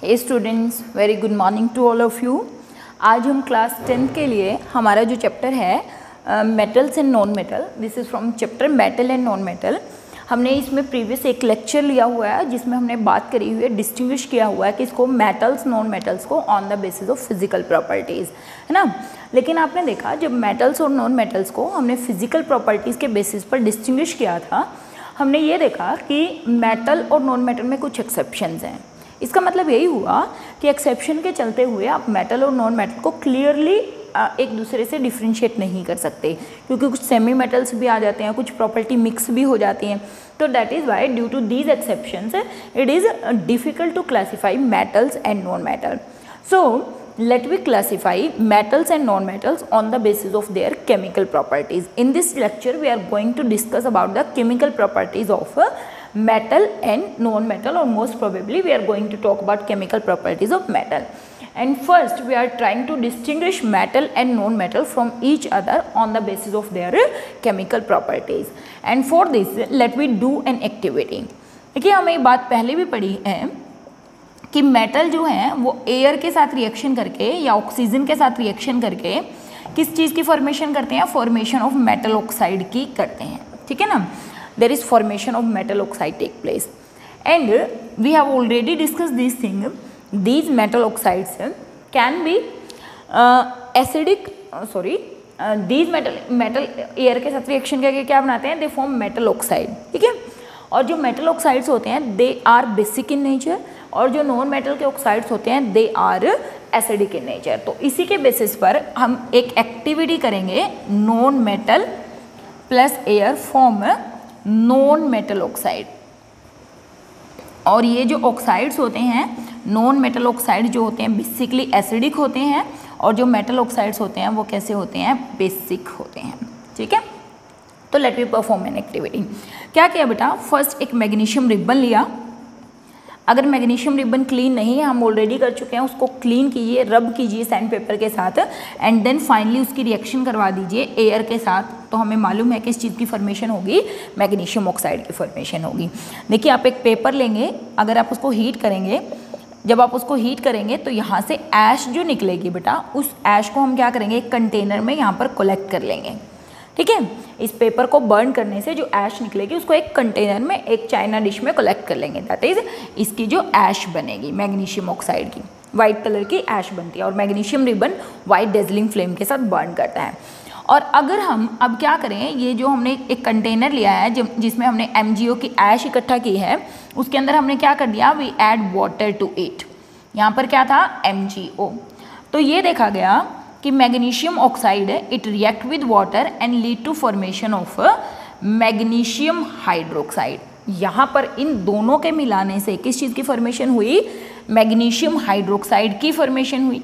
Hey students, very good morning to all of you. आज हम class 10th के लिए हमारा जो चैप्टर है metals and non metal, this is from chapter metal and non metal. हमने इसमें प्रीवियस एक लेक्चर लिया हुआ है जिसमें हमने बात करी हुई है, डिस्टिंग्विश किया हुआ है कि इसको मेटल्स नॉन मेटल्स को on the basis of physical properties, है ना। लेकिन आपने देखा जब मेटल्स और नॉन मेटल्स को हमने फिजिकल प्रॉपर्टीज़ के बेसिस पर डिस्टिंग्विश किया था, हमने ये देखा कि मेटल और नॉन मेटल में कुछ एक्सेप्शंस हैं। इसका मतलब यही हुआ कि एक्सेप्शन के चलते हुए आप मेटल और नॉन मेटल को क्लियरली एक दूसरे से डिफ्रेंशिएट नहीं कर सकते, क्योंकि कुछ सेमी मेटल्स भी आ जाते हैं, कुछ प्रॉपर्टी मिक्स भी हो जाती हैं। तो that is why due to these exceptions it is difficult to classify metals and non metal. So let we classify metals and non-metals on the basis of their chemical properties. In this lecture we are going to discuss about the chemical properties of metal and non-metal, or most probably we are going to talk about chemical properties of metal. And first we are trying to distinguish metal and non-metal from each other on the basis of their chemical properties. And for this let we do an activity. देखिए हमें ये बात पहले भी पढ़ी है कि metal जो है वो एयर के साथ रिएक्शन करके या ऑक्सीजन के साथ रिएक्शन करके किस चीज़ की फॉर्मेशन करते हैं, फॉर्मेशन ऑफ मेटल ऑक्साइड की करते हैं, ठीक है ना। There is formation of metal oxide take place and we have already discuss this thing. These metal oxides can be acidic, these metal air के साथ रिएक्शन करके क्या बनाते हैं, दे फॉर्म मेटल ऑक्साइड, ठीक है। और जो मेटल ऑक्साइड्स होते हैं they are basic in nature, और जो नॉन मेटल के ऑक्साइड्स होते हैं they are acidic in nature. तो इसी के बेसिस पर हम एक एक्टिविटी करेंगे, non metal plus air form non metal oxide. और ये जो ऑक्साइड्स होते हैं, नॉन मेटल ऑक्साइड जो होते हैं बेसिकली एसिडिक होते हैं, और जो मेटल ऑक्साइड्स होते हैं वो कैसे होते हैं, बेसिक होते हैं, ठीक है। तो let we perform an activity. क्या किया बेटा, फर्स्ट एक मैग्नीशियम रिबन लिया। अगर मैग्नीशियम रिबन क्लीन नहीं है, हम ऑलरेडी कर चुके हैं, उसको क्लीन कीजिए, रब कीजिए सैंड पेपर के साथ, एंड देन फाइनली उसकी रिएक्शन करवा दीजिए एयर के साथ। तो हमें मालूम है कि इस चीज़ की फॉर्मेशन होगी, मैग्नीशियम ऑक्साइड की फॉर्मेशन होगी। देखिए आप एक पेपर लेंगे, अगर आप उसको हीट करेंगे, जब आप उसको हीट करेंगे तो यहाँ से ऐश जो निकलेगी बेटा, उस ऐश को हम क्या करेंगे, एक कंटेनर में यहाँ पर कलेक्ट कर लेंगे, ठीक है। इस पेपर को बर्न करने से जो ऐश निकलेगी उसको एक कंटेनर में, एक चाइना डिश में कलेक्ट कर लेंगे। दैट इज़ इसकी जो ऐश बनेगी मैग्नीशियम ऑक्साइड की, वाइट कलर की ऐश बनती है, और magnesium ribbon white dazzling flame के साथ बर्न करता है। और अगर हम अब क्या करें, ये जो हमने एक कंटेनर लिया है जिसमें हमने MgO की ऐश इकट्ठा की है, उसके अंदर हमने क्या कर दिया, we add water to it. यहाँ पर क्या था, MgO। तो ये देखा गया कि magnesium oxide it react with water and lead to formation of magnesium hydroxide. यहाँ पर इन दोनों के मिलाने से किस चीज़ की फॉर्मेशन हुई, मैग्नीशियम हाइड्रोक्साइड की फॉर्मेशन हुई।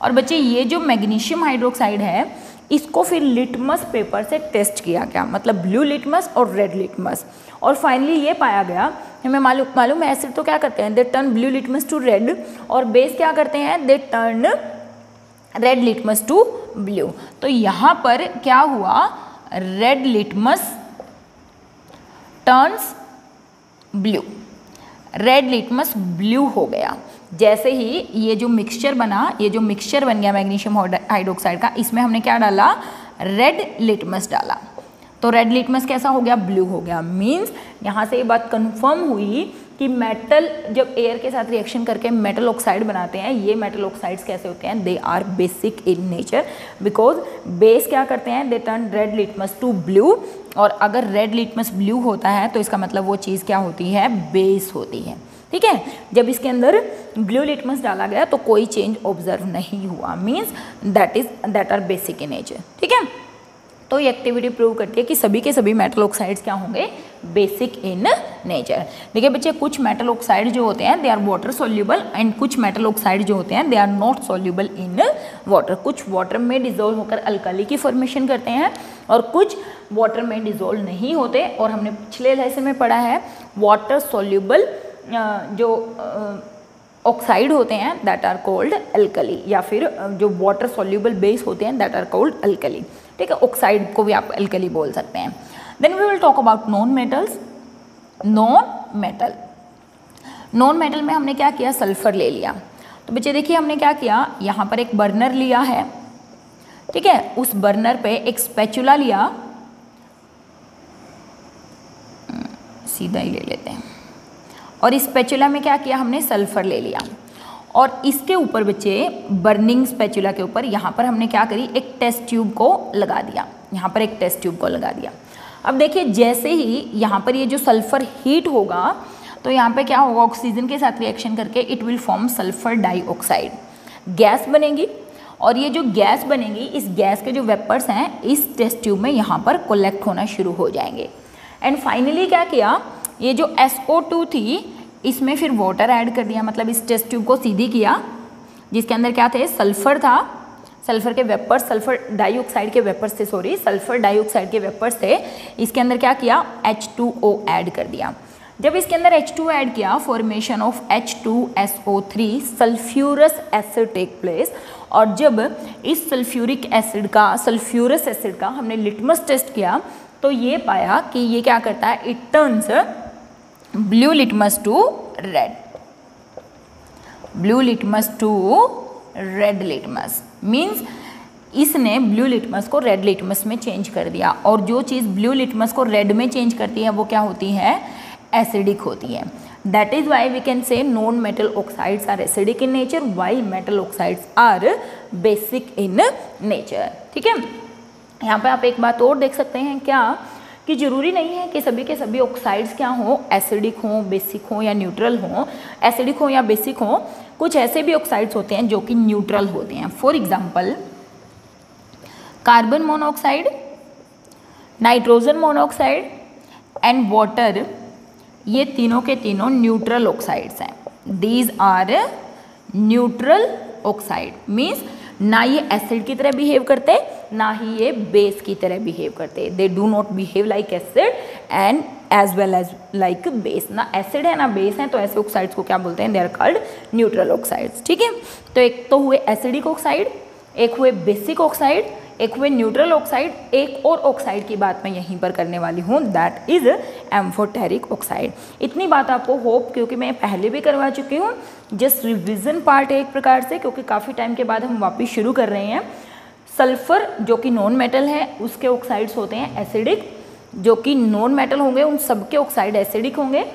और बच्चे ये जो मैग्नीशियम हाइड्रोक्साइड है इसको फिर लिटमस पेपर से टेस्ट किया गया, मतलब ब्लू लिटमस और रेड लिटमस, और फाइनली ये पाया गया, हमें मालूम है एसिड तो क्या करते हैं, they turn blue litmus to red, और बेस क्या करते हैं, they turn red litmus to blue. तो यहाँ पर क्या हुआ, red litmus turns blue, red litmus blue हो गया। जैसे ही ये जो मिक्सचर बना, ये जो मिक्सचर बन गया मैग्नीशियम हाइड्रोक्साइड का, इसमें हमने क्या डाला, रेड लिटमस डाला, तो रेड लिटमस कैसा हो गया, ब्लू हो गया। मीन्स यहाँ से ये बात कंफर्म हुई कि मेटल जब एयर के साथ रिएक्शन करके मेटल ऑक्साइड बनाते हैं, ये मेटल ऑक्साइड्स कैसे होते हैं, they are basic in nature, because base क्या करते हैं, they turn red litmus to blue, और अगर रेड लिटमस ब्लू होता है तो इसका मतलब वो चीज़ क्या होती है, बेस होती है, ठीक है। जब इसके अंदर ब्लू लिटमस डाला गया तो कोई चेंज ऑब्जर्व नहीं हुआ, means that are basic in nature, ठीक है। तो ये एक्टिविटी प्रूव करती है कि सभी के सभी मेटल ऑक्साइड्स क्या होंगे, बेसिक इन नेचर। देखिए बच्चे, कुछ मेटल ऑक्साइड जो होते हैं they are water soluble, and कुछ मेटल ऑक्साइड जो होते हैं they are not soluble in water. कुछ वाटर में डिजोल्व होकर अल्काली की फॉर्मेशन करते हैं, और कुछ वाटर में डिजोल्व नहीं होते। और हमने पिछले लेसन में पढ़ा है वाटर सोल्यूबल जो ऑक्साइड होते हैं दैट आर कोल्ड अल्कली, या फिर जो वाटर सोल्यूबल बेस होते हैं दैट आर कोल्ड अल्कली, ठीक है। ऑक्साइड को भी आप अल्कली बोल सकते हैं। Then we will talk about non metals. Non metal, non metal में हमने क्या किया, सल्फर ले लिया। तो बच्चे देखिए हमने क्या किया, यहाँ पर एक बर्नर लिया है, ठीक है, उस बर्नर पे एक स्पैचुला लिया, सीधा ही ले लेते हैं, और इस स्पैचुला में क्या किया हमने, सल्फर ले लिया, और इसके ऊपर बच्चे बर्निंग स्पैचुला के ऊपर यहाँ पर हमने क्या करी, एक टेस्ट ट्यूब को लगा दिया, यहाँ पर एक टेस्ट ट्यूब को लगा दिया। अब देखिए जैसे ही यहाँ पर ये जो सल्फर हीट होगा तो यहाँ पे क्या होगा, ऑक्सीजन के साथ रिएक्शन करके it will form sulphur dioxide, gas बनेगी, और ये जो गैस बनेगी इस गैस के जो वेपर्स हैं इस टेस्ट ट्यूब में यहाँ पर कलेक्ट होना शुरू हो जाएंगे। एंड फाइनली क्या किया, ये जो SO2 थी इसमें फिर वाटर ऐड कर दिया, मतलब इस टेस्ट ट्यूब को सीधी किया, जिसके अंदर क्या थे, सल्फर था, सल्फर के वेपर्स, सल्फर डाइऑक्साइड के वेपर्स थे, सॉरी सल्फर डाइऑक्साइड के वेपर्स थे, इसके अंदर क्या किया, H2O ऐड कर दिया। जब इसके अंदर H2 ऐड किया, formation of H2SO3 sulphurous acid take place, और जब इस सल्फ्यूरिक एसिड का, सल्फ्यूरस एसिड का हमने लिटमस टेस्ट किया तो ये पाया कि ये क्या करता है, it turns blue litmus to red, blue litmus to red litmus, means इसने ब्लू लिटमस को रेड लिटमस में चेंज कर दिया। और जो चीज़ ब्लू लिटमस को रेड में चेंज करती है वो क्या होती है, एसिडिक होती है। That is why we can say non metal oxides are acidic in nature while metal oxides are basic in nature. ठीक है, यहाँ पे आप एक बात और देख सकते हैं क्या, कि जरूरी नहीं है कि सभी के सभी ऑक्साइड्स क्या हो, एसिडिक हो, बेसिक हो या न्यूट्रल हो, एसिडिक हो या बेसिक हो, कुछ ऐसे भी ऑक्साइड्स होते हैं जो कि न्यूट्रल होते हैं। For example carbon monoxide, nitrogen monoxide and water, ये तीनों के तीनों न्यूट्रल ऑक्साइड्स हैं। These are neutral oxide, means ना ये एसिड की तरह बिहेव करते ना ही ये बेस की तरह बिहेव करते। They do not behave like acid and as well as like base. ना एसिड है ना बेस है, तो ऐसे ऑक्साइड्स को क्या बोलते हैं, they are called neutral oxides. ठीक है, तो एक तो हुए एसिडिक ऑक्साइड, एक हुए बेसिक ऑक्साइड, एक हुए न्यूट्रल ऑक्साइड, एक और ऑक्साइड की बात मैं यहीं पर करने वाली हूँ, दैट इज एम्फोटेरिक ऑक्साइड। इतनी बात आपको होप, क्योंकि मैं पहले भी करवा चुकी हूँ, जस्ट रिविजन पार्ट है एक प्रकार से, क्योंकि काफ़ी टाइम के बाद हम वापस शुरू कर रहे हैं। सल्फर जो कि नॉन मेटल है उसके ऑक्साइड्स होते हैं एसिडिक, जो कि नॉन मेटल होंगे उन सब के ऑक्साइड एसिडिक होंगे।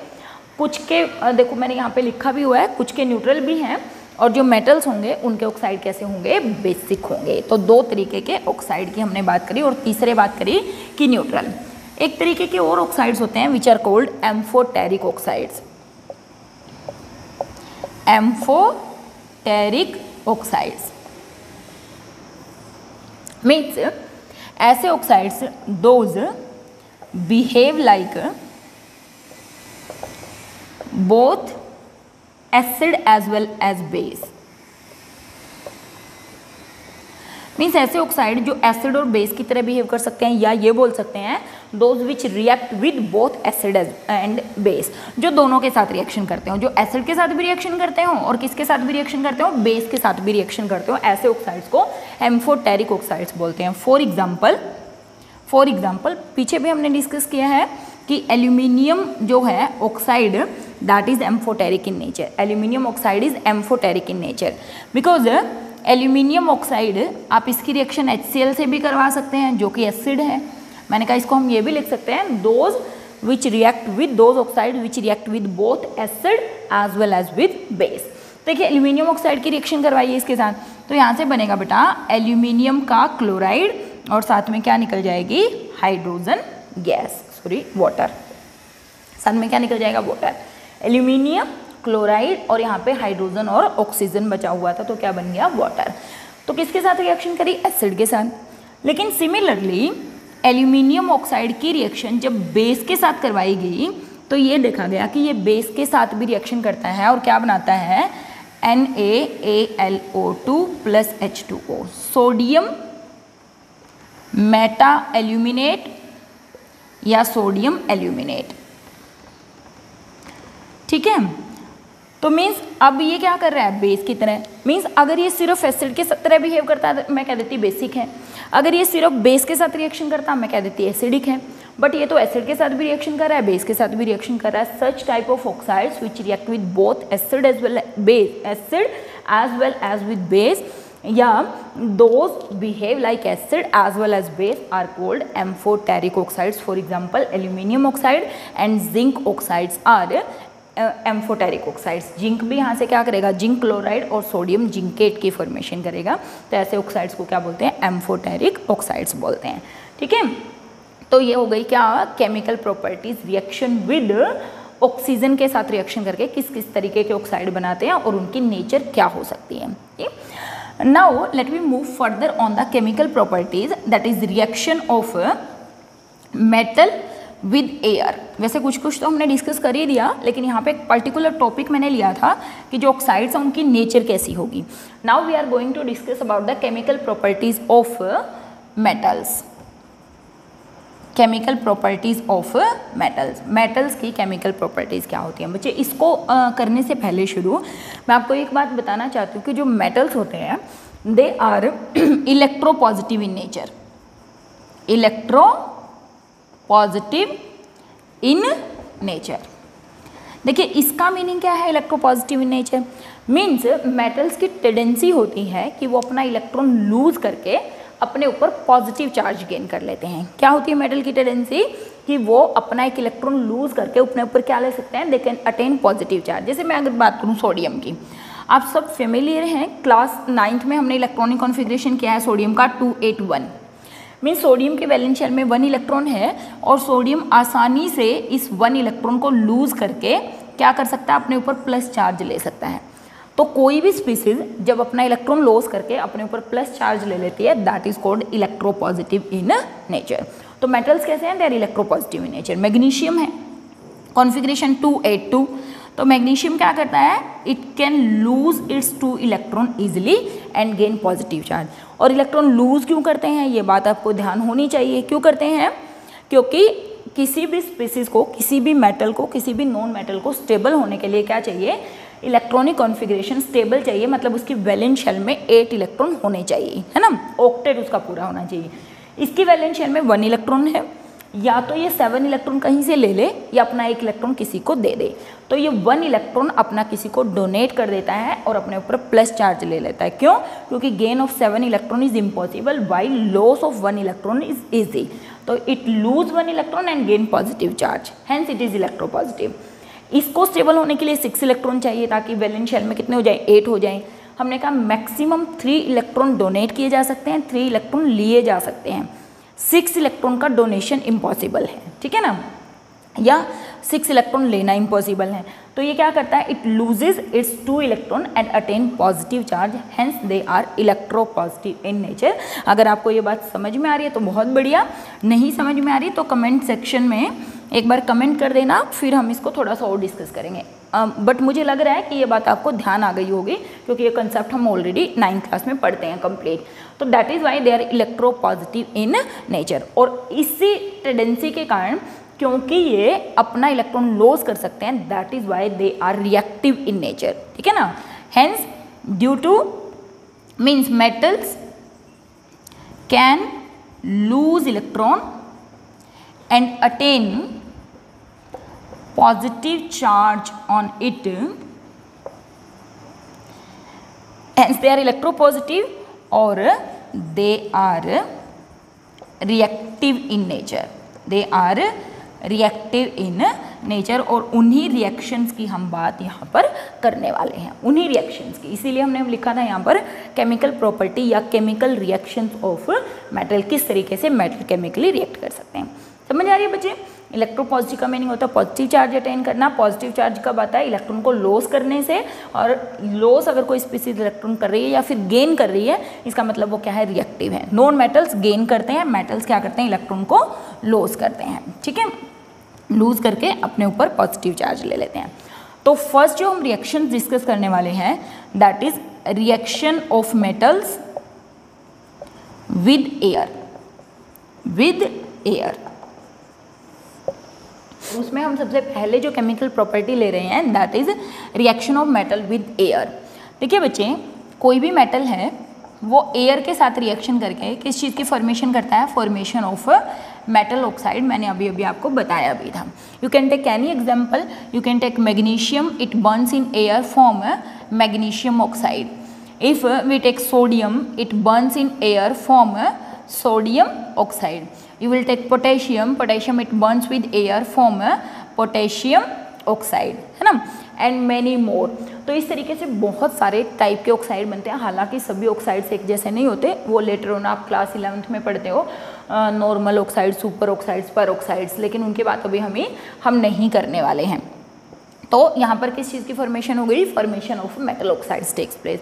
कुछ के देखो मैंने यहाँ पे लिखा भी हुआ है, कुछ के न्यूट्रल भी हैं, और जो मेटल्स होंगे उनके ऑक्साइड कैसे होंगे, बेसिक होंगे। तो दो तरीके के ऑक्साइड की हमने बात करी, और तीसरे बात करी कि न्यूट्रल। एक तरीके के और ऑक्साइड्स होते हैं which are called amphoteric oxides. Amphoteric oxides means ऐसे oxides those behave like both acid as well as base. Means ऐसे ऑक्साइड जो एसिड और बेस की तरह बिहेव कर सकते हैं, या ये बोल सकते हैं those which react with both acid and base, जो दोनों के साथ रिएक्शन करते हो, जो एसिड के साथ भी रिएक्शन करते हो और किसके साथ भी रिएक्शन करते हो, बेस के साथ भी रिएक्शन करते हो। ऐसे ऑक्साइड्स को एम्फोटेरिक ऑक्साइड्स बोलते हैं। फॉर एग्जाम्पल पीछे भी हमने डिस्कस किया है कि एल्यूमिनियम जो है oxide that is amphoteric in nature. Aluminium oxide is amphoteric in nature because aluminium oxide आप इसकी रिएक्शन HCl से भी करवा सकते हैं जो कि एसिड है। मैंने कहा इसको हम ये भी लिख सकते हैं those which react with those oxide which react with both acid as well as with base. देखिए एल्यूमिनियम ऑक्साइड की रिएक्शन करवाइए इसके साथ, तो यहाँ से बनेगा बेटा एल्यूमिनियम का क्लोराइड, और साथ में क्या निकल जाएगी, हाइड्रोजन गैस, सॉरी वाटर। साथ में क्या निकल जाएगा, वाटर। एल्यूमिनियम क्लोराइड और यहाँ पे हाइड्रोजन और ऑक्सीजन बचा हुआ था, तो क्या बन गया, वाटर। तो किसके साथ रिएक्शन करी, एसिड के साथ। लेकिन सिमिलरली एल्यूमिनियम ऑक्साइड की रिएक्शन जब बेस के साथ करवाई गई तो ये देखा गया कि ये बेस के साथ भी रिएक्शन करता है और क्या बनाता है, NaAlO2 plus H2O, sodium Meta aluminate या सोडियम एल्यूमिनेट। ठीक है, तो मीन्स अब ये क्या कर रहा है, बेस की तरह। मीन्स अगर ये सिर्फ एसिड के तरह बिहेव करता है मैं कह देती बेसिक है, अगर ये सिर्फ बेस के साथ रिएक्शन करता मैं कह देती एसिडिक है। बट ये तो एसिड के साथ भी रिएक्शन कर रहा है, बेस के साथ भी रिएक्शन कर रहा है. Such type of oxides which react with both acid as well as with base या those behave like acid as well as base are called amphoteric oxides. For example, aluminium oxide and zinc oxides are amphoteric oxides. Zinc भी यहाँ से क्या करेगा, zinc chloride और sodium zincate की formation करेगा. तो ऐसे ऑक्साइड्स को क्या बोलते हैं, एम्फोटेरिक ऑक्साइड्स बोलते हैं. ठीक है, तो ये हो गई क्या, chemical properties. Reaction with oxygen के साथ रिएक्शन करके किस किस तरीके के ऑक्साइड बनाते हैं और उनकी नेचर क्या हो सकती है. Now let me move further on the chemical properties, that is reaction of metal with air. वैसे कुछ कुछ तो हमने डिस्कस कर ही दिया, लेकिन यहाँ पे एक पर्टिकुलर टॉपिक मैंने लिया था कि जो ऑक्साइड्स हैं उनकी नेचर कैसी होगी. Now we are going to discuss about the chemical properties of metals. Chemical properties of metals. Metals की केमिकल प्रॉपर्टीज़ क्या होती हैं बच्चे. इसको करने से पहले शुरू मैं आपको एक बात बताना चाहती हूँ कि जो मेटल्स होते हैं they are electropositive in nature. Electropositive in nature. देखिए इसका मीनिंग क्या है, electropositive in nature means metals की टेंडेंसी होती है कि वो अपना इलेक्ट्रॉन लूज करके अपने ऊपर पॉजिटिव चार्ज गेन कर लेते हैं. क्या होती है मेटल की टेंडेंसी कि वो अपना एक इलेक्ट्रॉन लूज करके अपने ऊपर क्या ले सकते हैं, they can attain positive charge. जैसे मैं अगर बात करूं सोडियम की, आप सब फेमिलियर हैं, क्लास 9th में हमने इलेक्ट्रॉनिक कॉन्फ़िगरेशन किया है सोडियम का 281. मीन्स सोडियम के वैलेंस शेल में 1 इलेक्ट्रॉन है और सोडियम आसानी से इस 1 इलेक्ट्रॉन को लूज करके क्या कर सकता है, अपने ऊपर प्लस चार्ज ले सकता है. तो कोई भी स्पीसीज जब अपना इलेक्ट्रॉन लॉस करके अपने ऊपर प्लस चार्ज ले लेती है, that is called electropositive in nature. तो मेटल्स कैसे हैं, they are electropositive in nature. Magnesium है कॉन्फ़िगरेशन 282. तो मैग्नीशियम क्या करता है, it can lose its 2 electron easily and gain positive charge. और इलेक्ट्रॉन लूज क्यों करते हैं, ये बात आपको ध्यान होनी चाहिए. क्यों करते हैं, क्योंकि किसी भी स्पीसीज को, किसी भी मेटल को, किसी भी नॉन मेटल को स्टेबल होने के लिए क्या चाहिए, इलेक्ट्रॉनिक कॉन्फ़िगरेशन स्टेबल चाहिए. मतलब उसकी वैलेंस शेल में 8 इलेक्ट्रॉन होने चाहिए, है ना, ऑक्टेट उसका पूरा होना चाहिए. इसकी वैलेंस शेल में 1 इलेक्ट्रॉन है, या तो ये 7 इलेक्ट्रॉन कहीं से ले ले या अपना 1 इलेक्ट्रॉन किसी को दे दे. तो ये 1 इलेक्ट्रॉन अपना किसी को डोनेट कर देता है और अपने ऊपर प्लस चार्ज ले लेता है. क्यों, क्योंकि gain of 7 electron is impossible while loss of 1 electron is easy. तो it lose 1 electron and gain positive charge, hence it is electropositive. इसको स्टेबल होने के लिए 6 इलेक्ट्रॉन चाहिए ताकि वैलेंस शेल में कितने हो जाए, 8 हो जाए. हमने कहा मैक्सिमम 3 इलेक्ट्रॉन डोनेट किए जा सकते हैं, 3 इलेक्ट्रॉन लिए जा सकते हैं. 6 इलेक्ट्रॉन का डोनेशन इम्पॉसिबल है, ठीक है ना, या 6 इलेक्ट्रॉन लेना इम्पॉसिबल है. तो ये क्या करता है, it loses its 2 electron and attain positive charge, hence they are electropositive in nature. अगर आपको ये बात समझ में आ रही है तो बहुत बढ़िया, नहीं समझ में आ रही तो कमेंट सेक्शन में एक बार कमेंट कर देना, फिर हम इसको थोड़ा सा और डिस्कस करेंगे. बट मुझे लग रहा है कि ये बात आपको ध्यान आ गई होगी क्योंकि ये कंसेप्ट हम ऑलरेडी 9th क्लास में पढ़ते हैं कंप्लीट. तो that is why they are electropositive in nature. और इसी टेंडेंसी के कारण, क्योंकि ये अपना इलेक्ट्रॉन लॉस कर सकते हैं, that is why they are reactive in nature. ठीक है ना, hence due to means metals can lose electron and attain positive charge on it, hence they are electropositive or they are reactive in nature. They are reactive in nature. और उन्हीं reactions की हम बात यहाँ पर करने वाले हैं, उन्हीं रिएक्शंस की. इसीलिए हमने लिखा था यहाँ पर केमिकल प्रॉपर्टी या केमिकल रिएक्शंस ऑफ मेटल, किस तरीके से मेटल केमिकली रिएक्ट कर सकते हैं. समझ आ रही है बच्चे. इलेक्ट्रोपॉजिटिव का मीनिंग होता है पॉजिटिव चार्ज अटेन करना. पॉजिटिव चार्ज कब आता है, इलेक्ट्रॉन को लॉस करने से. और लॉस अगर कोई स्पीसीज इलेक्ट्रॉन कर रही है या फिर गेन कर रही है, इसका मतलब वो क्या है, रिएक्टिव है. नॉन मेटल्स गेन करते हैं, मेटल्स क्या करते हैं, इलेक्ट्रॉन को लॉस करते हैं. ठीक है, लूज करके अपने ऊपर पॉजिटिव चार्ज ले लेते हैं. तो फर्स्ट जो हम रिएक्शन डिस्कस करने वाले हैं, that is reaction of metals with air. With air, उसमें हम सबसे पहले जो केमिकल प्रॉपर्टी ले रहे हैं, that is reaction of metal with air. देखिए बच्चे, कोई भी मेटल है वो एयर के साथ रिएक्शन करके किस चीज़ की फॉर्मेशन करता है, फॉर्मेशन ऑफ मेटल ऑक्साइड, मैंने अभी अभी आपको बताया भी था। You can take any example, you can take magnesium, it burns in air form magnesium oxide. If we take sodium, it burns in air form sodium oxide. You will take potassium, potassium it burns with air form potassium oxide, है ना, and many more. तो इस तरीके से बहुत सारे type के oxide बनते हैं. हालांकि सभी ऑक्साइड्स एक जैसे नहीं होते, वो लेटर ऑन आप क्लास 11th में पढ़ते हो, नॉर्मल ऑक्साइड, सुपर ऑक्साइड्स, पर ऑक्साइड्स, लेकिन उनकी बात अभी हम नहीं करने वाले हैं. तो यहाँ पर किस चीज़ की फॉर्मेशन हो गई? Formation of metal oxides takes place.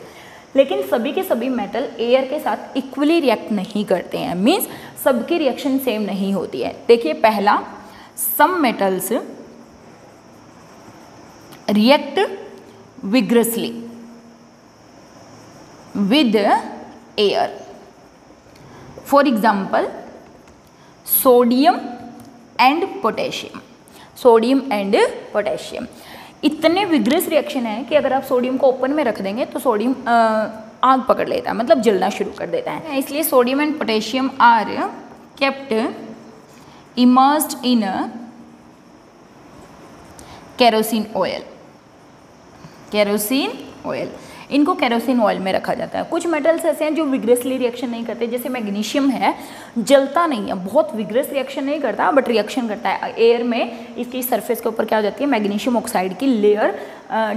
लेकिन सभी के सभी मेटल एयर के साथ इक्वली रिएक्ट नहीं करते हैं, मीन्स सबकी रिएक्शन सेम नहीं होती है. देखिए पहला, some metals react vigorously with air. For example sodium and potassium. Sodium and potassium इतने विग्रस रिएक्शन है कि अगर आप सोडियम को ओपन में रख देंगे तो सोडियम आग पकड़ लेता है, मतलब जलना शुरू कर देता है. इसलिए sodium and potassium are kept immersed in kerosene oil. Kerosene oil, इनको केरोसिन ऑयल में रखा जाता है. कुछ मेटल्स ऐसे हैं जो विग्रसली रिएक्शन नहीं करते, जैसे मैग्नीशियम है, जलता नहीं है, बहुत विग्रस रिएक्शन नहीं करता, बट रिएक्शन करता है. एयर में इसकी सरफेस के ऊपर क्या हो जाती है? मैग्नीशियम ऑक्साइड की लेयर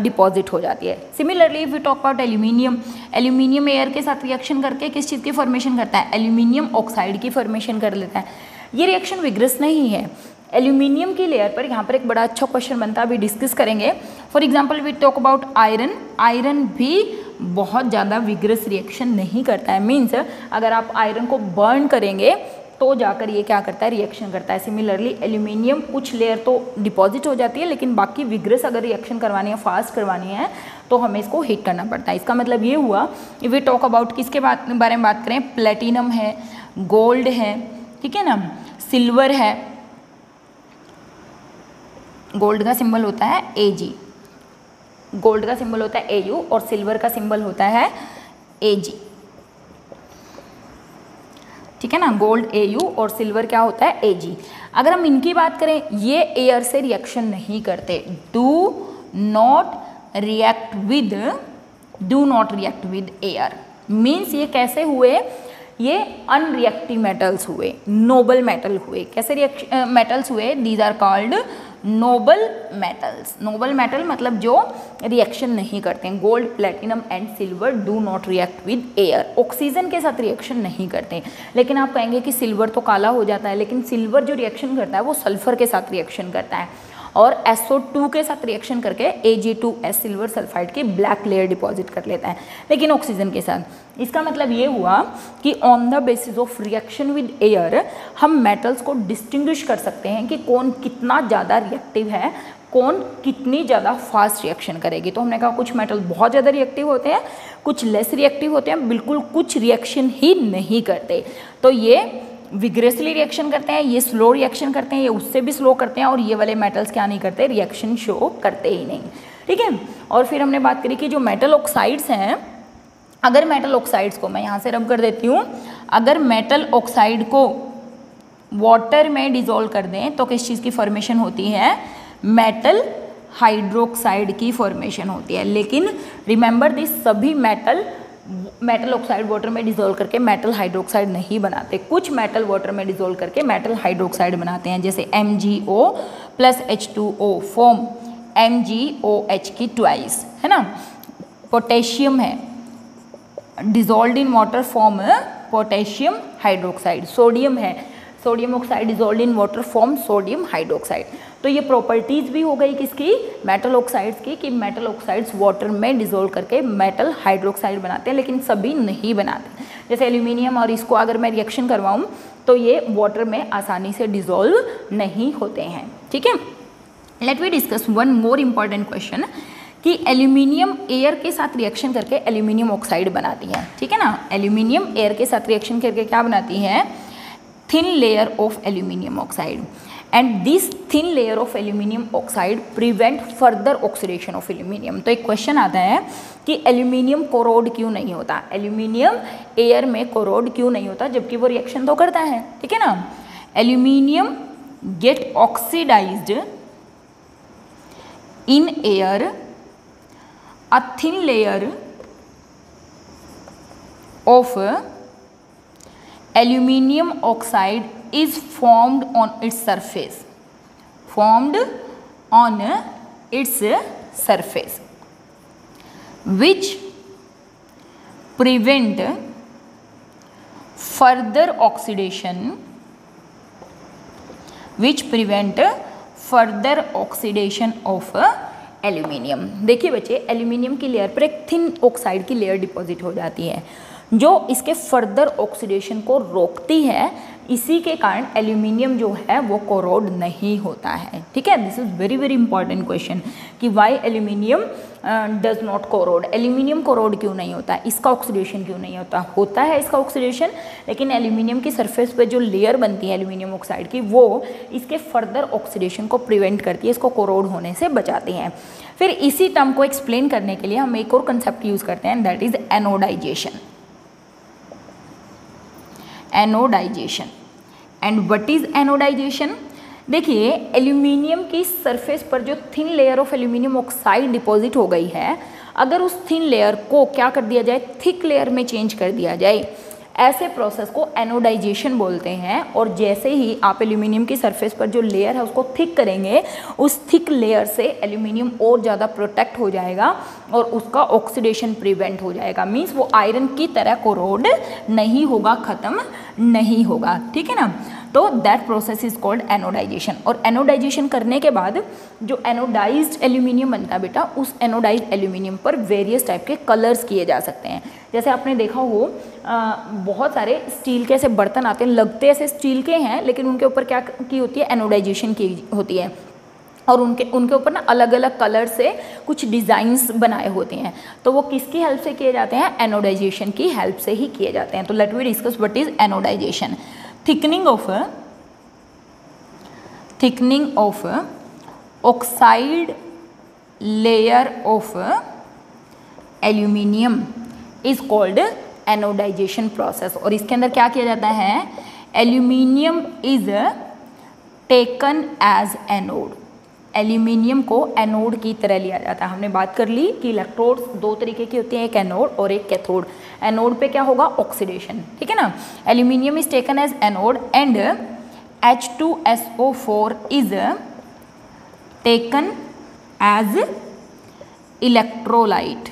डिपॉजिट हो जाती है. Similarly if we talk about aluminium, aluminium air के साथ रिएक्शन करके किस चीज़ की फॉर्मेशन करता है? एल्यूमिनियम ऑक्साइड की फॉर्मेशन कर लेता है. ये रिएक्शन विग्रस नहीं है. एल्यूमिनियम की लेयर पर यहाँ पर एक बड़ा अच्छा क्वेश्चन बनता है, अभी डिस्कस करेंगे. For example we talk about iron. Iron भी बहुत ज़्यादा विग्रस रिएक्शन नहीं करता है, मीन्स अगर आप आयरन को बर्न करेंगे तो जाकर ये क्या करता है? रिएक्शन करता है. सिमिलरली एल्यूमिनियम कुछ लेयर तो डिपॉजिट हो जाती है, लेकिन बाकी विग्रस अगर रिएक्शन करवानी है, फास्ट करवानी है, तो हमें इसको हीट करना पड़ता है. इसका मतलब ये हुआ, इफ वी टॉक अबाउट किसके बारे में बात करें? प्लेटिनम है, गोल्ड है, ठीक है ना, सिल्वर है. गोल्ड का सिंबल होता है Ag, गोल्ड का सिंबल होता है Au और सिल्वर का सिंबल होता है Ag. ठीक है ना, गोल्ड Au और सिल्वर क्या होता है? Ag. अगर हम इनकी बात करें, ये एयर से रिएक्शन नहीं करते. Do not react with air, means ये कैसे हुए? ये अनरिएक्टिव मेटल्स हुए, नोबल मेटल हुए. कैसे मेटल्स हुए? These are called noble metals. Noble metal मतलब जो रिएक्शन नहीं करते हैं. Gold, platinum and silver do not react with air. Oxygen के साथ रिएक्शन नहीं करते. लेकिन आप कहेंगे कि सिल्वर तो काला हो जाता है, लेकिन सिल्वर जो रिएक्शन करता है वो सल्फर के साथ रिएक्शन करता है और SO2 के साथ रिएक्शन करके Ag2S सिल्वर सल्फाइड की ब्लैक लेयर डिपॉजिट कर लेता है, लेकिन ऑक्सीजन के साथ. इसका मतलब ये हुआ कि on the basis of reaction with air हम मेटल्स को डिस्टिंग्विश कर सकते हैं कि कौन कितना ज़्यादा रिएक्टिव है, कौन कितनी ज़्यादा फास्ट रिएक्शन करेगी. तो हमने कहा कुछ मेटल बहुत ज़्यादा रिएक्टिव होते हैं, कुछ लेस रिएक्टिव होते हैं, बिल्कुल कुछ रिएक्शन ही नहीं करते. तो ये विग्रेसली रिएक्शन करते हैं, ये स्लो रिएक्शन करते हैं, ये उससे भी स्लो करते हैं, और ये वाले मेटल्स क्या नहीं करते? रिएक्शन शो करते ही नहीं. ठीक है. और फिर हमने बात करी कि जो मेटल ऑक्साइड्स हैं, अगर मेटल ऑक्साइड्स को मैं यहाँ से रब कर देती हूँ, अगर मेटल ऑक्साइड को वाटर में डिजोल्व कर दें तो किस चीज़ की फॉर्मेशन होती है? मेटल हाइड्रोक्साइड की फॉर्मेशन होती है. लेकिन रिमेंबर दिस, सभी मेटल ऑक्साइड वाटर में डिजोल्व करके मेटल हाइड्रोक्साइड नहीं बनाते. कुछ मेटल वाटर में डिजोल्व करके मेटल हाइड्रोक्साइड बनाते हैं, जैसे MgO plus H2O form MgOH की ट्वाइस, है ना. पोटेशियम है, dissolve in water form potassium hydroxide. Sodium है, sodium oxide dissolve in water form sodium hydroxide. तो ये प्रॉपर्टीज़ भी हो गई किसकी? मेटल ऑक्साइड्स की, कि मेटल ऑक्साइड्स वाटर में डिजोल्व करके मेटल हाइड्रोक्साइड बनाते हैं, लेकिन सभी नहीं बनाते. जैसे एल्यूमिनियम और इसको अगर मैं रिएक्शन करवाऊँ तो ये वाटर में आसानी से डिजोल्व नहीं होते हैं. ठीक है. Let we discuss one more important question कि एल्यूमिनियम एयर के साथ रिएक्शन करके एल्यूमिनियम ऑक्साइड बनाती है. ठीक है ना. एल्यूमिनियम एयर के साथ रिएक्शन करके क्या बनाती है? Thin layer of aluminium oxide. And this thin layer of aluminium oxide prevent further oxidation of aluminium. तो एक क्वेश्चन आता है कि एल्यूमिनियम कोरोड क्यों नहीं होता? एल्यूमिनियम एयर में कोरोड क्यों नहीं होता, जबकि वो रिएक्शन तो करता है. ठीक है ना. Aluminium get oxidized in air. A thin layer of aluminium oxide is formed on its surface. Which prevent further oxidation of aluminium. देखिए बच्चे, एल्यूमिनियम की लेयर पर एक थिन ऑक्साइड की लेयर डिपॉजिट हो जाती है जो इसके फर्दर ऑक्सीडेशन को रोकती है। इसी के कारण एल्यूमिनियम जो है वो कोरोड नहीं होता है। ठीक है, this is very very important question कि why aluminium does not corrode. Aluminium corrode क्यों नहीं होता है, इसका ऑक्सीडेशन क्यों नहीं होता है इसका ऑक्सीडेशन, लेकिन एल्यूमिनियम की सरफेस पे जो लेयर बनती है एल्यूमिनियम ऑक्साइड की, वो इसके फर्दर ऑक्सीडेशन को प्रिवेंट करती है, इसको कोरोड होने से बचाती हैं। फिर इसी टर्म को एक्सप्लेन करने के लिए हम एक और कंसेप्ट यूज करते हैं, that is anodization. Anodization and what is anodization? देखिए, एल्यूमिनियम की सरफेस पर जो thin layer of aluminium oxide deposit हो गई है, अगर उस थिन लेयर को क्या कर दिया जाए, थिक लेयर में चेंज कर दिया जाए, ऐसे प्रोसेस को एनोडाइजेशन बोलते हैं। और जैसे ही आप एल्यूमिनियम की सरफेस पर जो लेयर है उसको थिक करेंगे, उस थिक लेयर से एल्यूमिनियम और ज़्यादा प्रोटेक्ट हो जाएगा और उसका ऑक्सीडेशन प्रिवेंट हो जाएगा। मीन्स वो आयरन की तरह कोरोड नहीं होगा, ख़त्म नहीं होगा। ठीक है ना, तो that process is called anodization. और एनोडाइजेशन करने के बाद जो एनोडाइज्ड एल्यूमिनियम बनता है बेटा, उस एनोडाइज्ड एल्यूमिनियम पर वेरियस टाइप के कलर्स किए जा सकते हैं। जैसे आपने देखा हो बहुत सारे स्टील के ऐसे बर्तन आते हैं, लगते ऐसे स्टील के हैं, लेकिन उनके ऊपर क्या की होती है, एनोडाइजेशन की होती है। और उनके ऊपर ना अलग अलग कलर से कुछ डिज़ाइंस बनाए होते हैं। तो वो किसकी हेल्प से किए जाते हैं, एनोडाइजेशन की हेल्प से ही किए जाते हैं। तो let we discuss what is anodization. Thickening of oxide layer of aluminium is called anodization process. और इसके अंदर क्या किया जाता है, aluminium is taken as anode. Aluminium को एनोड की तरह लिया जाता है। हमने बात कर ली कि इलेक्ट्रोड्स दो तरीके की होती हैं, एक एनोड और एक कैथोड। एनोड पे क्या होगा, ऑक्सीडेशन। ठीक है ना, aluminium is taken as anode and H2SO4 is taken as electrolyte.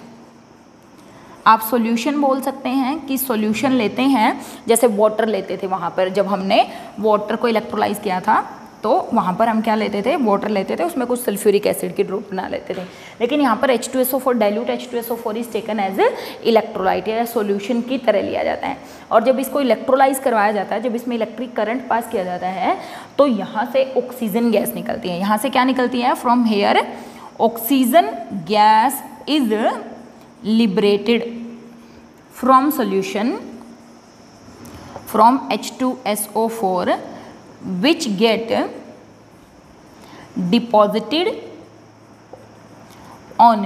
आप सॉल्यूशन बोल सकते हैं कि सॉल्यूशन लेते हैं, जैसे वाटर लेते थे वहाँ पर, जब हमने वाटर को इलेक्ट्रोलाइज किया था तो वहाँ पर हम क्या लेते थे, वाटर लेते थे, उसमें कुछ सल्फ्यूरिक एसिड की ड्रॉप बना लेते थे। लेकिन यहाँ पर H2SO4 dilute H2SO4 is taken as electrolyte या सॉल्यूशन की तरह लिया जाता है। और जब इसको इलेक्ट्रोलाइज करवाया जाता है, जब इसमें इलेक्ट्रिक करंट पास किया जाता है, तो यहाँ से ऑक्सीजन गैस निकलती है। यहाँ से क्या निकलती है, from here oxygen gas is liberated from solution from H2SO4 which get deposited on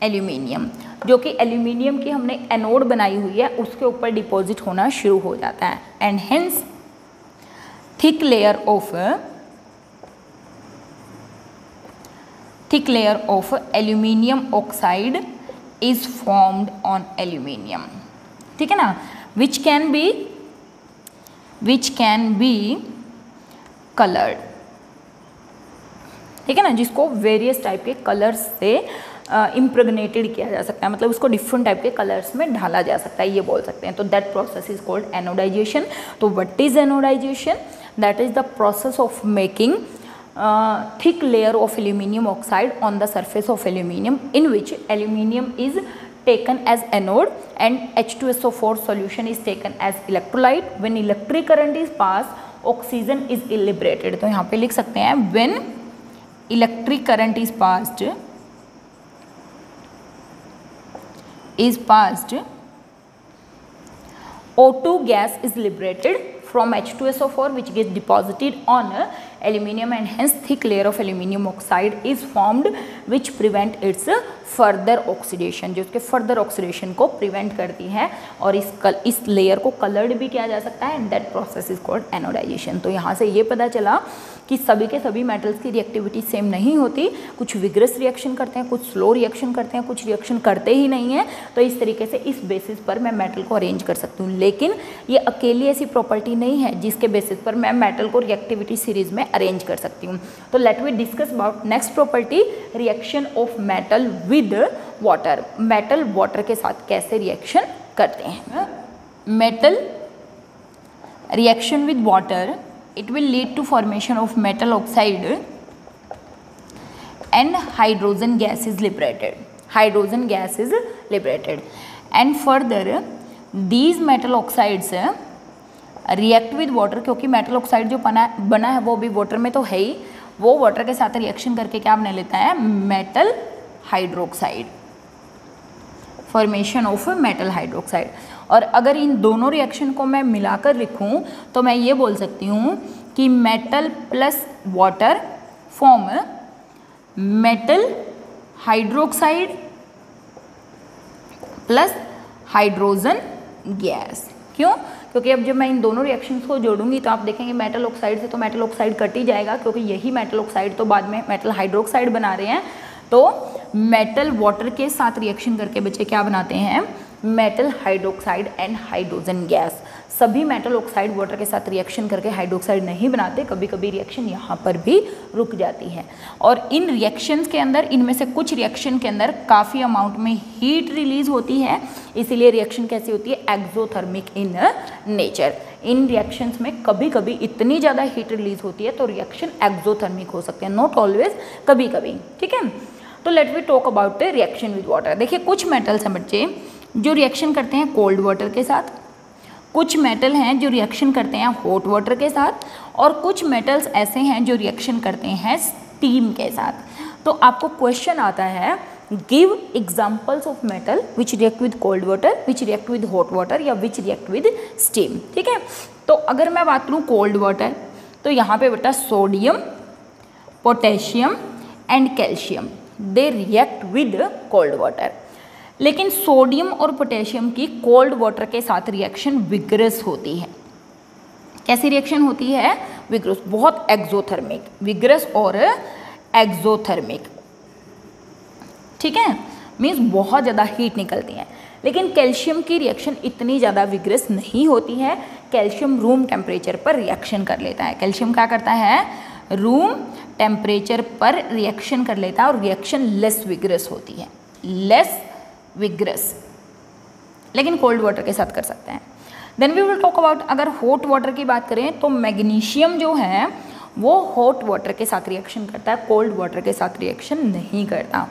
aluminium, जो कि एल्यूमिनियम की हमने एनोड बनाई हुई है उसके ऊपर डिपॉजिट होना शुरू हो जाता है। And hence thick layer of aluminium oxide is formed on aluminium. ठीक है ना, विच कैन बी कलर्ड। ठीक है ना, जिसको वेरियस टाइप के कलर्स से इम्प्रेगनेटेड किया जा सकता है, मतलब उसको डिफरेंट टाइप के कलर्स में ढाला जा सकता है, ये बोल सकते हैं। तो that process is called anodisation. तो what is anodisation? That is the process of making thick layer of aluminium oxide on the surface of aluminum, in which aluminum is taken as anode and H2SO4 solution is taken as electrolyte. When electric current is passed, oxygen is liberated. तो यहाँ पे लिख सकते हैं when electric current is passed O2 gas is liberated from H2SO4 which gets deposited on aluminium and hence thick layer of aluminium oxide is formed which prevent it's further oxidation, जो उसके further oxidation को prevent करती है और इस layer को coloured भी किया जा सकता है and that process is called anodisation. तो यहाँ से ये पता चला कि सभी के सभी मेटल्स की रिएक्टिविटी सेम नहीं होती, कुछ विग्रस रिएक्शन करते हैं, कुछ स्लो रिएक्शन करते हैं, कुछ रिएक्शन करते ही नहीं है। तो इस तरीके से इस बेसिस पर मैं मेटल को अरेंज कर सकती हूँ, लेकिन ये अकेली ऐसी प्रॉपर्टी नहीं है जिसके बेसिस पर मैं मेटल को रिएक्टिविटी सीरीज में अरेंज कर सकती हूँ। तो let we discuss about next property, reaction of metal with water. Metal water के साथ कैसे रिएक्शन करते हैं। Metal reaction with water, it will lead to formation of metal oxide and hydrogen gas is liberated. Hydrogen gas is liberated and further these metal oxides react with water, क्योंकि metal oxide जो बना है वो भी water में तो है ही, वो water के साथ रिएक्शन करके क्या बना लेता है, metal hydroxide, formation of metal hydroxide. और अगर इन दोनों रिएक्शन को मैं मिलाकर लिखूं तो मैं ये बोल सकती हूँ कि metal plus water form metal hydroxide plus hydrogen gas. क्यों? क्योंकि अब जब मैं इन दोनों रिएक्शंस को जोड़ूंगी तो आप देखेंगे मेटल ऑक्साइड से तो मेटल ऑक्साइड कट ही जाएगा, क्योंकि यही मेटल ऑक्साइड तो बाद में मेटल हाइड्रोक्साइड बना रहे हैं। तो मेटल वाटर के साथ रिएक्शन करके बच्चे क्या बनाते हैं, metal hydroxide and hydrogen gas. सभी मेटल ऑक्साइड वाटर के साथ रिएक्शन करके हाइड्रोक्साइड नहीं बनाते, कभी कभी रिएक्शन यहाँ पर भी रुक जाती है। और इन रिएक्शंस के अंदर, इनमें से कुछ रिएक्शन के अंदर काफ़ी अमाउंट में हीट रिलीज होती है, इसीलिए रिएक्शन कैसी होती है, exothermic in nature. In reactions में कभी कभी इतनी ज़्यादा हीट रिलीज होती है तो रिएक्शन एक्सोथर्मिक हो सकते हैं, नॉट ऑलवेज, कभी कभी। ठीक है, तो let we talk about the reaction with water. देखिए कुछ मेटल्स हैं बच्चे जो रिएक्शन करते हैं कोल्ड वाटर के साथ, कुछ मेटल हैं जो रिएक्शन करते हैं हॉट वाटर के साथ, और कुछ मेटल्स ऐसे हैं जो रिएक्शन करते हैं स्टीम के साथ। तो आपको क्वेश्चन आता है, give examples of metal which react with cold water, which react with hot water या विच रिएक्ट विद स्टीम। ठीक है, तो अगर मैं बात करूँ कोल्ड वाटर तो यहाँ पे बेटा sodium, potassium and calcium they react with cold water. लेकिन सोडियम और पोटेशियम की कोल्ड वाटर के साथ रिएक्शन विग्रस होती है। कैसी रिएक्शन होती है, विग्रस, बहुत एक्सोथर्मिक, विग्रस और एक्सोथर्मिक। ठीक है, मीन्स बहुत ज़्यादा हीट निकलती है। लेकिन कैल्शियम की रिएक्शन इतनी ज़्यादा विग्रस नहीं होती है, कैल्शियम रूम टेम्परेचर पर रिएक्शन कर लेता है। कैल्शियम क्या करता है, रूम टेम्परेचर पर रिएक्शन कर लेता है और रिएक्शन लेस विग्रस होती है, लेस विग्रस, लेकिन कोल्ड वाटर के साथ कर सकते हैं। Then we will talk about, अगर हॉट वाटर की बात करें तो मैग्नीशियम जो है वो हॉट वाटर के साथ रिएक्शन करता है, कोल्ड वाटर के साथ रिएक्शन नहीं करता।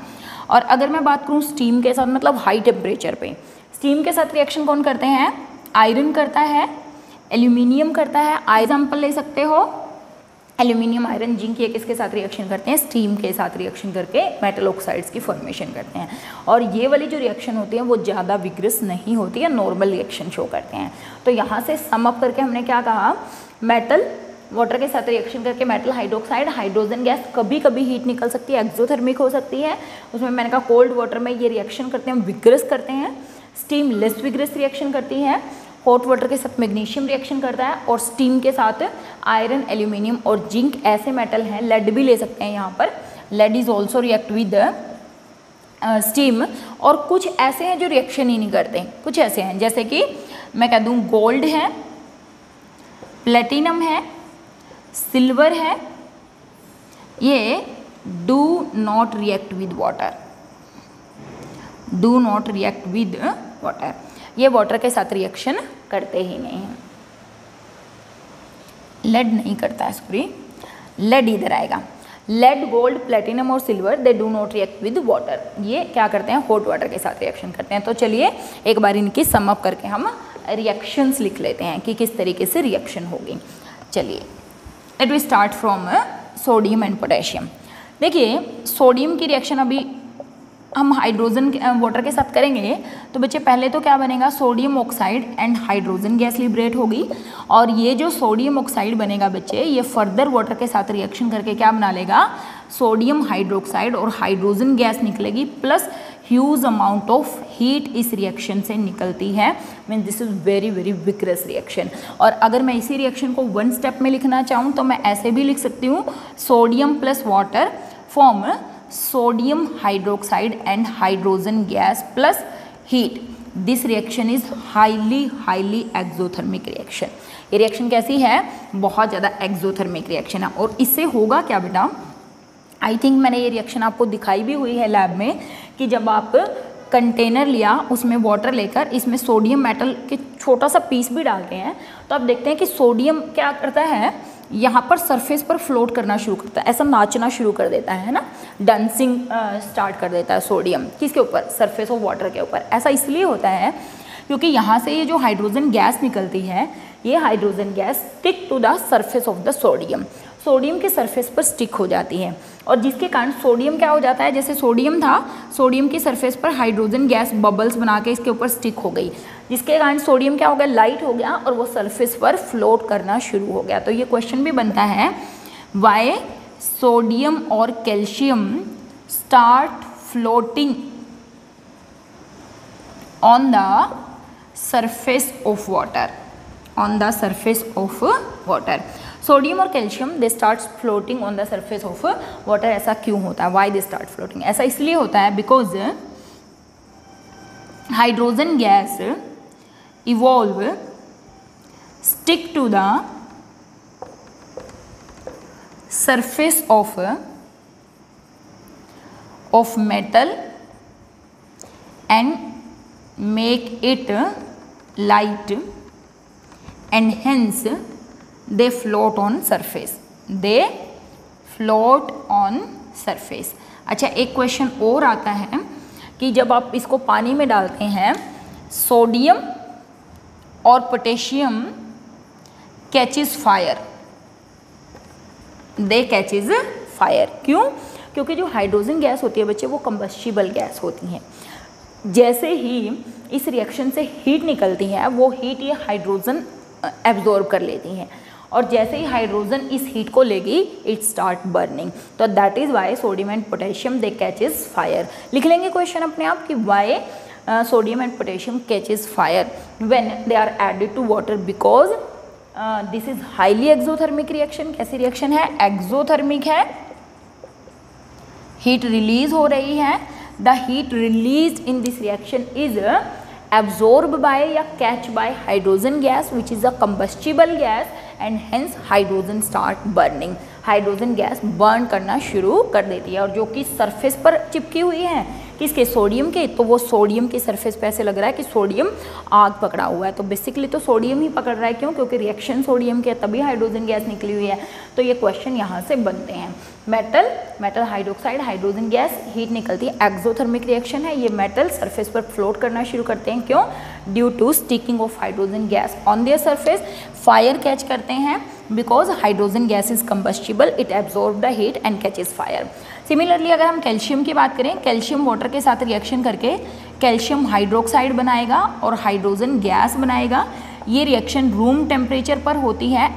और अगर मैं बात करूँ स्टीम के साथ, मतलब हाई टेम्परेचर पे, स्टीम के साथ रिएक्शन कौन करते हैं, आयरन करता है, एल्यूमिनियम करता है। एग्जाम्पल ले सकते हो, एल्यूमिनियम, आयरन, जिंक, ये किसके साथ रिएक्शन करते हैं, स्टीम के साथ रिएक्शन करके मेटल ऑक्साइड्स की फॉर्मेशन करते हैं। और ये वाली जो रिएक्शन होती है वो ज़्यादा विग्रस नहीं होती है, नॉर्मल रिएक्शन शो करते हैं। तो यहाँ से सम अप करके हमने क्या कहा, मेटल वाटर के साथ रिएक्शन करके मेटल हाइड्रोक्साइड, हाइड्रोजन गैस, कभी कभी हीट निकल सकती है, एक्सोथर्मिक हो सकती है। उसमें मैंने कहा कोल्ड वाटर में ये रिएक्शन करते हैं, विग्रस करते हैं, स्टीम लेस विग्रस रिएक्शन करती है, हॉट वाटर के साथ मैग्नीशियम रिएक्शन करता है, और स्टीम के साथ आयरन, एल्यूमिनियम और जिंक ऐसे मेटल हैं, लेड भी ले सकते हैं यहाँ पर, lead is also react with steam. और कुछ ऐसे हैं जो रिएक्शन ही नहीं करते, कुछ ऐसे हैं जैसे कि मैं कह दूँ गोल्ड है, प्लेटिनम है, सिल्वर है, ये do not react with water, do not react with water, ये वाटर के साथ रिएक्शन करते ही नहीं हैं। लेड नहीं करता है, सॉरी, लेड इधर आएगा। लेड, गोल्ड, प्लेटिनम और silver they do not react with water, ये क्या करते हैं, हॉट वाटर के साथ रिएक्शन करते हैं। तो चलिए एक बार इनकी सम अप करके हम रिएक्शंस लिख लेते हैं कि किस तरीके से रिएक्शन होगी। चलिए let we start from sodium and potassium. देखिए सोडियम की रिएक्शन अभी हम हाइड्रोजन वाटर के साथ करेंगे तो बच्चे पहले तो क्या बनेगा, sodium oxide and hydrogen gas liberate होगी, और ये जो सोडियम ऑक्साइड बनेगा बच्चे ये फर्दर वाटर के साथ रिएक्शन करके क्या बना लेगा, सोडियम हाइड्रोक्साइड और हाइड्रोजन गैस निकलेगी, plus huge amount of heat इस रिएक्शन से निकलती है। Mean this is very very vigorous reaction. और अगर मैं इसी रिएक्शन को वन स्टेप में लिखना चाहूँ तो मैं ऐसे भी लिख सकती हूँ, sodium plus water form sodium hydroxide and hydrogen gas plus heat. This reaction is highly exothermic reaction. ये रिएक्शन कैसी है, बहुत ज़्यादा एक्सोथर्मिक रिएक्शन है। और इससे होगा क्या बेटा, आई थिंक मैंने ये रिएक्शन आपको दिखाई भी हुई है लैब में, कि जब आप कंटेनर लिया उसमें वाटर लेकर इसमें सोडियम मेटल के छोटा सा पीस भी डालते हैं तो आप देखते हैं कि सोडियम क्या करता है, यहाँ पर सरफेस पर फ्लोट करना शुरू करता है, ऐसा नाचना शुरू कर देता है ना, डांसिंग स्टार्ट कर देता है सोडियम, किसके ऊपर, सरफेस ऑफ वाटर के ऊपर। ऐसा इसलिए होता है क्योंकि यहाँ से ये जो हाइड्रोजन गैस निकलती है, ये hydrogen gas stick to the surface of the sodium, sodium के सरफेस पर स्टिक हो जाती है, और जिसके कारण सोडियम क्या हो जाता है, जैसे सोडियम था, सोडियम की सरफेस पर हाइड्रोजन गैस बबल्स बना के इसके ऊपर स्टिक हो गई, जिसके कारण सोडियम क्या हो गया, लाइट हो गया और वो सरफेस पर फ्लोट करना शुरू हो गया। तो ये क्वेश्चन भी बनता है, वाई सोडियम और calcium start floating on the surface of water, on the surface of water. Sodium और calcium they start floating on the surface of water. ऐसा क्यों होता है, वाई दे स्टार्ट फ्लोटिंग, ऐसा इसलिए होता है because hydrogen gas evolve stick to the surface of metal and make it light and hence they float on surface, they float on surface। अच्छा, एक क्वेश्चन और आता है कि जब आप इसको पानी में डालते हैं, सोडियम और पोटेशियम कैचेस फायर, दे कैचेस फायर। क्यों? क्योंकि जो हाइड्रोजन गैस होती है बच्चे वो कंबस्टिबल गैस होती हैं। जैसे ही इस रिएक्शन से हीट निकलती है वो हीट ये हाइड्रोजन एब्जॉर्ब कर लेती हैं, और जैसे ही हाइड्रोजन इस हीट को लेगी इट स्टार्ट बर्निंग। तो that is why sodium and potassium they catches fire. लिख लेंगे क्वेश्चन अपने आप कि why sodium and potassium catches fire when they are added to water, because this is highly exothermic reaction. कैसी reaction है? Exothermic है, heat release हो रही है। The heat released in this reaction is absorbed by या catch by hydrogen gas which is a combustible gas and hence hydrogen start burning। Hydrogen gas burn करना शुरू कर देती है, और जो कि सरफेस पर चिपकी हुई है किसके, सोडियम के, तो वो सोडियम की सरफेस पे ऐसे लग रहा है कि सोडियम आग पकड़ा हुआ है। तो बेसिकली तो सोडियम ही पकड़ रहा है, क्यों? क्योंकि रिएक्शन सोडियम के तभी हाइड्रोजन गैस निकली हुई है। तो ये क्वेश्चन यहाँ से बनते हैं। Metal hydroxide hydrogen gas heat निकलती है, एक्सोथर्मिक रिएक्शन है। ये मेटल सरफेस पर फ्लोट करना शुरू करते हैं, क्यों? Due to sticking of hydrogen gas on their surface. Fire catch करते हैं because hydrogen gas is combustible, it absorb the heat and catches fire. Similarly अगर हम कैल्शियम की बात करें, कैल्शियम वाटर के साथ रिएक्शन करके कैल्शियम हाइड्रोक्साइड बनाएगा और हाइड्रोजन गैस बनाएगा। ये रिएक्शन रूम टेम्परेचर पर होती है,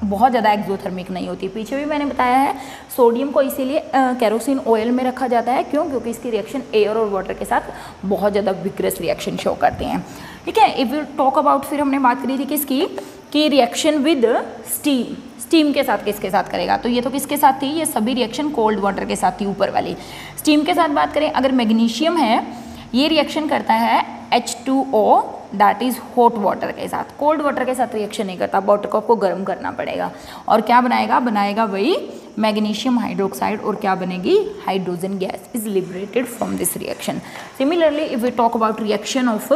बहुत ज़्यादा एक्सोथर्मिक नहीं होती। पीछे भी मैंने बताया है, सोडियम को इसीलिए केरोसिन ऑयल में रखा जाता है, क्यों? क्योंकि इसकी रिएक्शन एयर और वाटर के साथ बहुत ज़्यादा विग्रस रिएक्शन शो करते हैं। ठीक है, इफ यू टॉक अबाउट, फिर हमने बात करी थी किसकी, कि रिएक्शन विद स्टीम, स्टीम के साथ किसके साथ करेगा, तो ये तो किसके साथ थी, ये सभी रिएक्शन कोल्ड वाटर के साथ थी ऊपर वाली। स्टीम के साथ बात करें, अगर मैग्नीशियम है ये रिएक्शन करता है H2O that is hot water के साथ, कोल्ड वाटर के साथ रिएक्शन नहीं करता, वाटर को आपको गर्म करना पड़ेगा। और क्या बनाएगा वही मैग्नीशियम हाइड्रोक्साइड, और क्या बनेगी, hydrogen gas is liberated from this reaction. Similarly if we talk about reaction of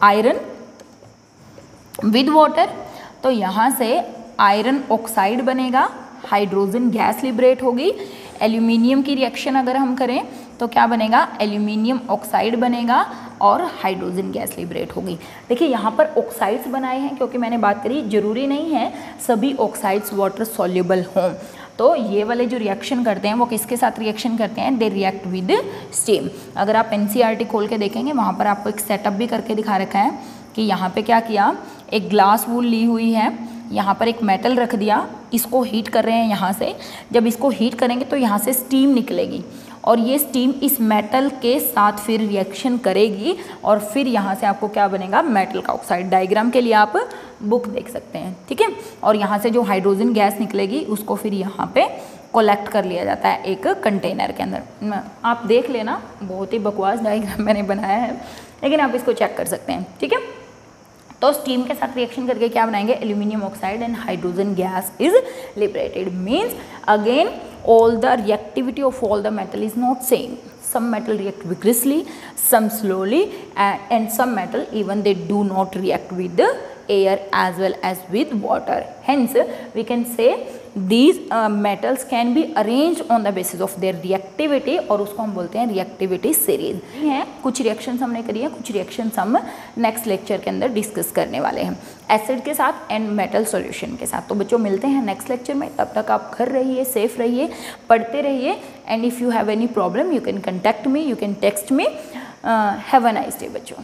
iron with water, तो यहाँ से आयरन ऑक्साइड बनेगा, हाइड्रोजन गैस लिबरेट होगी। एल्यूमिनियम की रिएक्शन अगर हम करें तो क्या बनेगा, एल्यूमिनियम ऑक्साइड बनेगा और हाइड्रोजन गैस लिबरेट होगी। देखिए यहाँ पर ऑक्साइड्स बनाए हैं क्योंकि मैंने बात करी जरूरी नहीं है सभी ऑक्साइड्स वाटर सॉल्युबल हों। तो ये वाले जो रिएक्शन करते हैं वो किसके साथ रिएक्शन करते हैं, दे रिएक्ट विद स्टीम। अगर आप एनसीईआरटी खोल के देखेंगे वहाँ पर आपको एक सेटअप भी करके दिखा रखा है कि यहाँ पे क्या किया, एक ग्लास वूल ली हुई है, यहाँ पर एक मेटल रख दिया, इसको हीट कर रहे हैं यहाँ से। जब इसको हीट करेंगे तो यहाँ से स्टीम निकलेगी और ये स्टीम इस मेटल के साथ फिर रिएक्शन करेगी और फिर यहाँ से आपको क्या बनेगा, मेटल का ऑक्साइड। डायग्राम के लिए आप बुक देख सकते हैं, ठीक है। और यहाँ से जो हाइड्रोजन गैस निकलेगी उसको फिर यहाँ पे कलेक्ट कर लिया जाता है एक कंटेनर के अंदर। आप देख लेना, बहुत ही बकवास डायग्राम मैंने बनाया है, लेकिन आप इसको चेक कर सकते हैं, ठीक है। तो स्टीम के साथ रिएक्शन करके क्या बनाएंगे, aluminium oxide and hydrogen gas is liberated. Means again all the reactivity of all the metal is not same. Some metal react vigorously, some slowly, and some metal even they do not react with the air as well as with water. Hence we can say these metals can be arranged on the basis of their reactivity और उसको हम बोलते हैं reactivity series हैं। कुछ reactions हमने करी है, कुछ रिएक्शंस हम नेक्स्ट लेक्चर के अंदर डिस्कस करने वाले हैं एसिड के साथ एंड मेटल सॉल्यूशन के साथ। तो बच्चों मिलते हैं नेक्स्ट लेक्चर में, तब तक आप घर रहिए, सेफ रहिए, पढ़ते रहिए and if you have any problem you can contact me, you can text me. Have a nice day बच्चों।